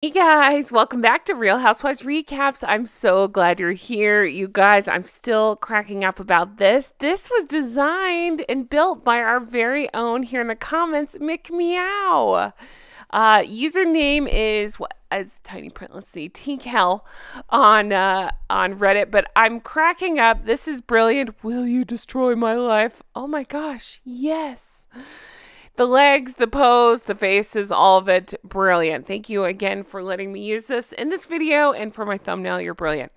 Hey guys, welcome back to Real Housewives Recaps. I'm so glad you're here. You guys, I'm still cracking up about this. This was designed and built by our very own here in the comments, Mick Meow. Username is what as tiny print. Let's see, Tinkhell on Reddit. But I'm cracking up. This is brilliant. Will you destroy my life? Oh my gosh, yes. The legs, the pose, the faces, all of it, brilliant. Thank you again for letting me use this in this video and for my thumbnail. You're brilliant.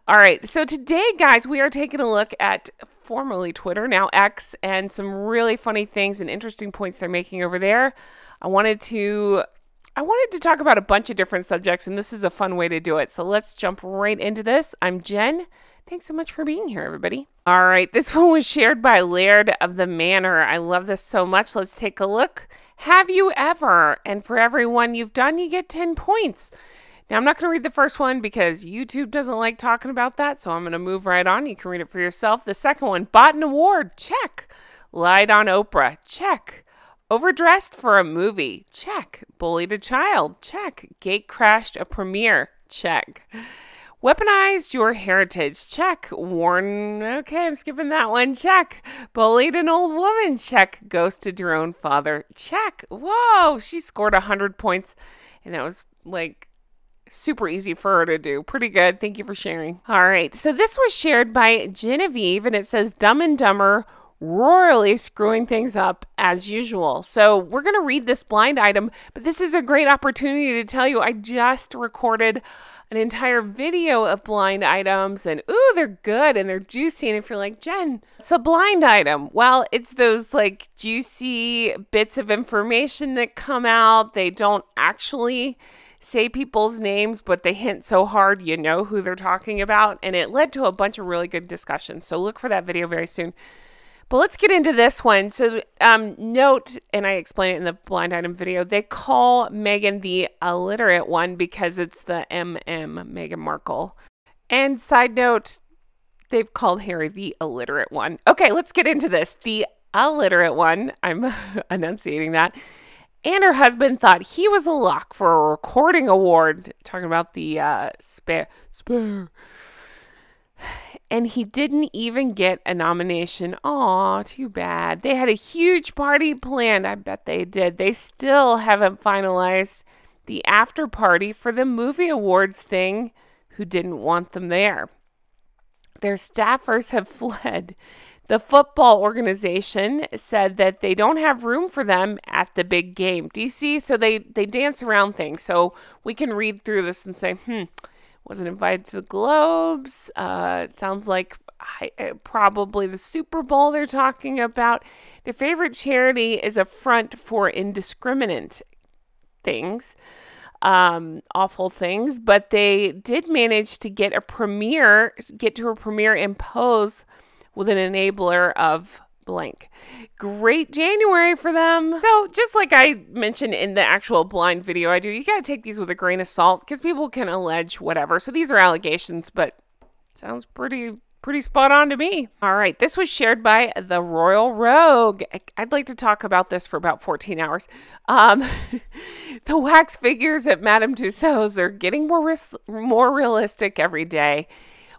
All right, so today, guys, we are taking a look at formerly Twitter, now X, and some really funny things and interesting points they're making over there. I wanted to talk about a bunch of different subjects, and this is a fun way to do it. So let's jump right into this. I'm Jen. Thanks so much for being here, everybody. All right, this one was shared by Laird of the Manor. I love this so much. Let's take a look. Have you ever? And for every one you've done, you get 10 points. Now, I'm not going to read the first one because YouTube doesn't like talking about that, so I'm going to move right on. You can read it for yourself. The second one, bought an award. Check. Lied on Oprah. Check. Overdressed for a movie. Check. Bullied a child. Check. Gate crashed a premiere. Check. Weaponized your heritage. Check. Worn. Okay, I'm skipping that one. Check. Bullied an old woman. Check. Ghosted your own father. Check. Whoa, she scored 100 points. And that was like super easy for her to do. Pretty good. Thank you for sharing. All right. So this was shared by Genevieve, and it says Dumb and Dumber royally screwing things up as usual. So we're going to read this blind item, but this is a great opportunity to tell you I just recorded an entire video of blind items, and ooh, they're good and they're juicy. And if you're like, Jen, it's a blind item. Well, it's those like juicy bits of information that come out. They don't actually say people's names, but they hint so hard you know who they're talking about. And it led to a bunch of really good discussions. So look for that video very soon. But let's get into this one. So note, and I explain it in the blind item video, they call Meghan the illiterate one because it's the Meghan Markle. And side note, they've called Harry the illiterate one. Okay, let's get into this. The illiterate one, I'm enunciating that, and her husband thought he was a lock for a recording award, talking about the spare. And he didn't even get a nomination. Aw, too bad. They had a huge party planned. I bet they did. They still haven't finalized the after party for the movie awards thing. Who didn't want them there? Their staffers have fled. The football organization said that they don't have room for them at the big game. Do you see? So they dance around things. So we can read through this and say, wasn't invited to the Globes. It sounds like probably the Super Bowl they're talking about. Their favorite charity is a front for indiscriminate things, awful things, but they did manage to get to a premiere and pose with an enabler of blank. Great January for them. So just like I mentioned in the actual blind video I do, you got to take these with a grain of salt because people can allege whatever. So these are allegations, but sounds pretty spot on to me. All right, this was shared by the Royal Rogue. I'd like to talk about this for about 14 hours. The wax figures at Madame Tussauds are getting more realistic every day.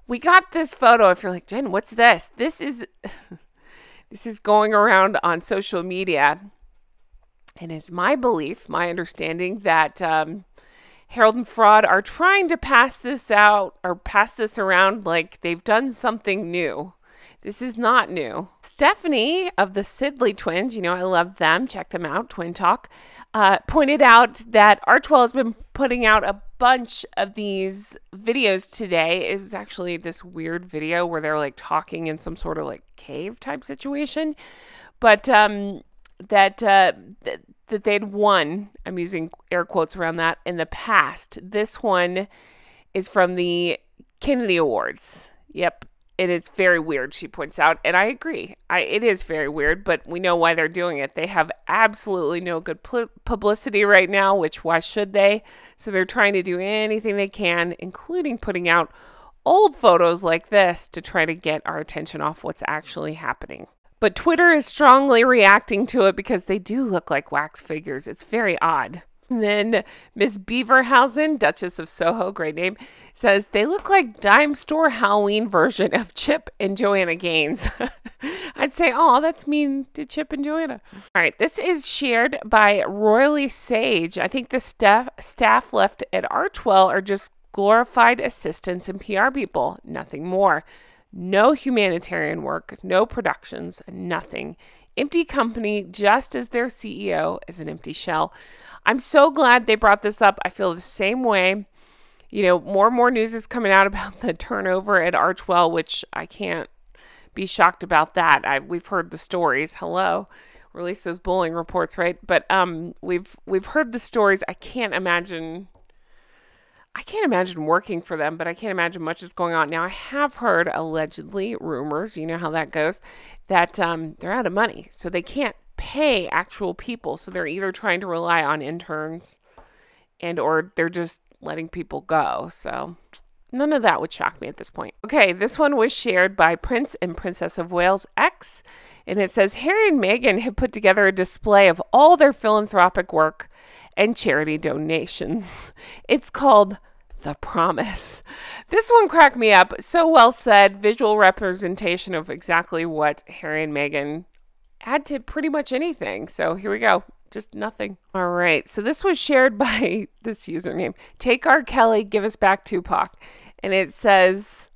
We got this photo. If you're like, Jen, what's this? This is going around on social media, and it's my belief, my understanding, that Harold and Fraud are trying to pass this around like they've done something new. This is not new. Stephanie of the Sidley twins, you know, I love them. Check them out, Twin Talk, pointed out that Archwell has been putting out a bunch of these videos today. It was actually this weird video where they're like talking in some sort of like cave type situation, but that they'd won, I'm using air quotes around that, in the past. This one is from the Kennedy Awards. Yep. And it's very weird, she points out. And I agree. It is very weird, but we know why they're doing it. They have absolutely no good publicity right now, which why should they? So they're trying to do anything they can, including putting out old photos like this to try to get our attention off what's actually happening. But Twitter is strongly reacting to it because they do look like wax figures. It's very odd. And then Miss Beaverhausen, Duchess of Soho, great name, says they look like dime store Halloween version of Chip and Joanna Gaines. I'd say, oh, that's mean to Chip and Joanna. All right, this is shared by Royally Sage. I think the staff left at Archwell are just glorified assistants and PR people, nothing more. No humanitarian work, no productions, nothing. Empty company, just as their CEO is an empty shell. I'm so glad they brought this up. I feel the same way. You know, more and more news is coming out about the turnover at Archwell, which I can't be shocked about that. We've heard the stories. Hello. Release those bullying reports, right? But we've heard the stories. I can't imagine working for them, but I can't imagine much is going on. Now, I have heard allegedly rumors, you know how that goes, that they're out of money. So they can't pay actual people. So they're either trying to rely on interns or they're just letting people go. So none of that would shock me at this point. Okay, this one was shared by Prince and Princess of Wales X. And it says, Harry and Meghan have put together a display of all their philanthropic work and charity donations. It's called The Promise. This one cracked me up. So well said. Visual representation of exactly what Harry and Meghan add to pretty much anything. So here we go. Just nothing. All right. So this was shared by this username. Take R. Kelly, give us back Tupac. And it says,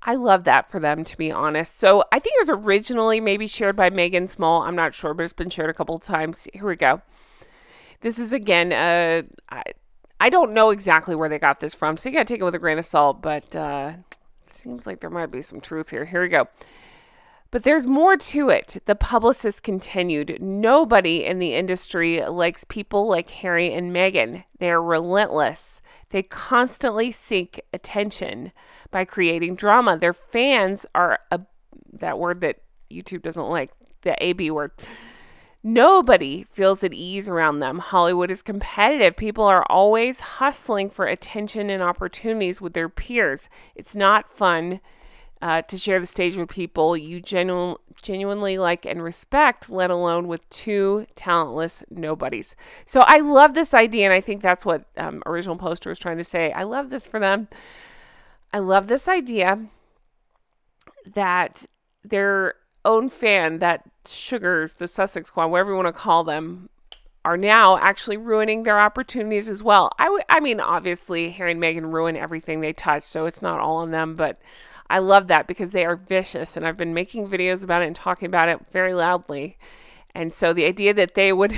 I love that for them, to be honest. So I think it was originally maybe shared by Megan Small. I'm not sure, but it's been shared a couple of times. Here we go. This is, again, I don't know exactly where they got this from, so you got to take it with a grain of salt, but it seems like there might be some truth here. Here we go. But there's more to it. The publicist continued. Nobody in the industry likes people like Harry and Meghan. They're relentless. They constantly seek attention by creating drama. Their fans are, that word that YouTube doesn't like, the AB word. Nobody feels at ease around them. Hollywood is competitive. People are always hustling for attention and opportunities with their peers. It's not fun to share the stage with people you genuinely like and respect, let alone with two talentless nobodies. So I love this idea, and I think that's what original poster was trying to say. I love this for them. I love this idea that their own fan, that Sugars, the Sussex Squad, whatever you want to call them, are now actually ruining their opportunities as well. I mean, obviously, Harry and Meghan ruin everything they touch, so it's not all on them, but I love that because they are vicious, and I've been making videos about it and talking about it very loudly. And so the idea that they would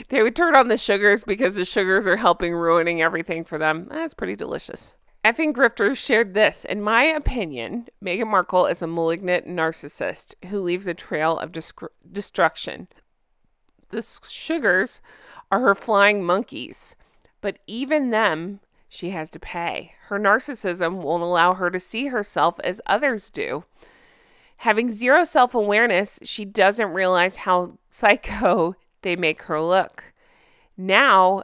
they would turn on the Sugars because the Sugars are helping ruining everything for them, that's pretty delicious. Effing Grifters shared this. In my opinion, Meghan Markle is a malignant narcissist who leaves a trail of destruction. The Sugars are her flying monkeys, but even them she has to pay. Her narcissism won't allow her to see herself as others do. Having zero self-awareness, she doesn't realize how psycho they make her look. Now,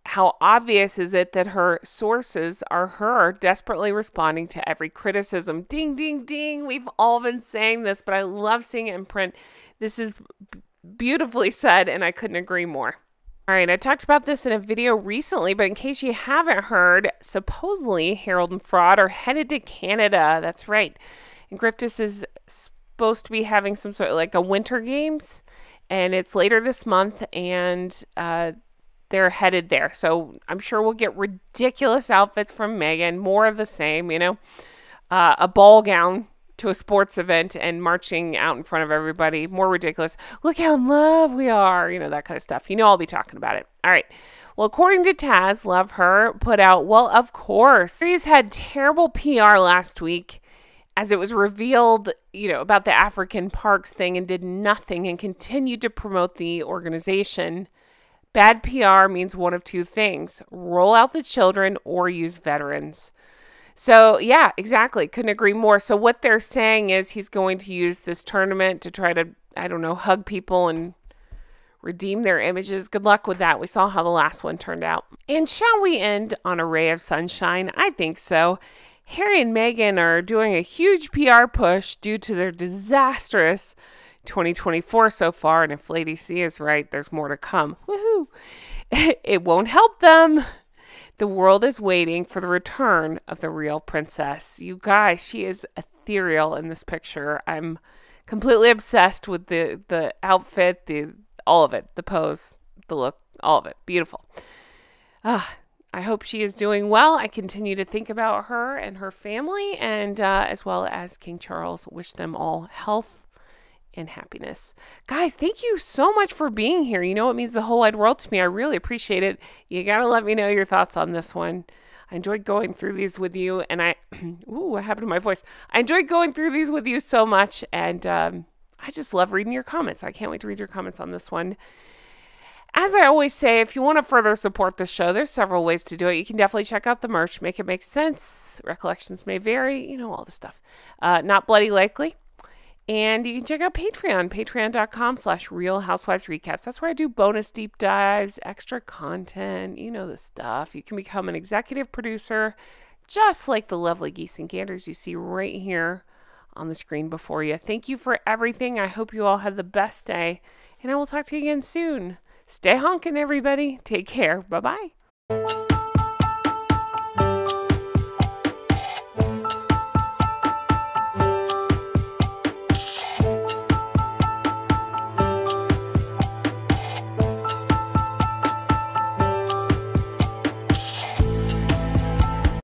how obvious is it that her sources are her desperately responding to every criticism? Ding, ding, ding. We've all been saying this, but I love seeing it in print. This is beautifully said, and I couldn't agree more. All right, I talked about this in a video recently, but in case you haven't heard, supposedly Harold and Fraud are headed to Canada. That's right. And Griftus is supposed to be having some sort of like a winter games, and it's later this month, and they're headed there. So I'm sure we'll get ridiculous outfits from Meghan, more of the same, you know, a ball gown to a sports event and marching out in front of everybody. More ridiculous. Look how in love we are. You know, that kind of stuff. You know, I'll be talking about it. All right. Well, according to Taz, love her, put out, well, of course. She's had terrible PR last week as it was revealed, you know, about the African Parks thing, and did nothing and continued to promote the organization. Bad PR means one of two things: roll out the children or use veterans. So, yeah, exactly. Couldn't agree more. So what they're saying is he's going to use this tournament to try to, I don't know, hug people and redeem their images. Good luck with that. We saw how the last one turned out. And shall we end on a ray of sunshine? I think so. Harry and Meghan are doing a huge PR push due to their disastrous 2024 so far. And if Lady C is right, there's more to come. Woohoo! It won't help them. The world is waiting for the return of the real princess. You guys, she is ethereal in this picture. I'm completely obsessed with the outfit, all of it, the pose, the look, all of it. Beautiful. I hope she is doing well. I continue to think about her and her family, and as well as King Charles. Wish them all health and happiness. Guys, thank you so much for being here. You know, it means the whole wide world to me. I really appreciate it. You got to let me know your thoughts on this one. I enjoyed going through these with you, and ooh, what happened to my voice? I enjoyed going through these with you so much, and I just love reading your comments. I can't wait to read your comments on this one. As I always say, if you want to further support the show, there's several ways to do it. You can definitely check out the merch, make it make sense. Recollections may vary, you know, all the stuff. Not bloody likely. And you can check out Patreon, patreon.com/Real Housewives Recaps. That's where I do bonus deep dives, extra content, you know the stuff. You can become an executive producer, just like the lovely geese and ganders you see right here on the screen before you. Thank you for everything. I hope you all had the best day, and I will talk to you again soon. Stay honking, everybody. Take care. Bye-bye.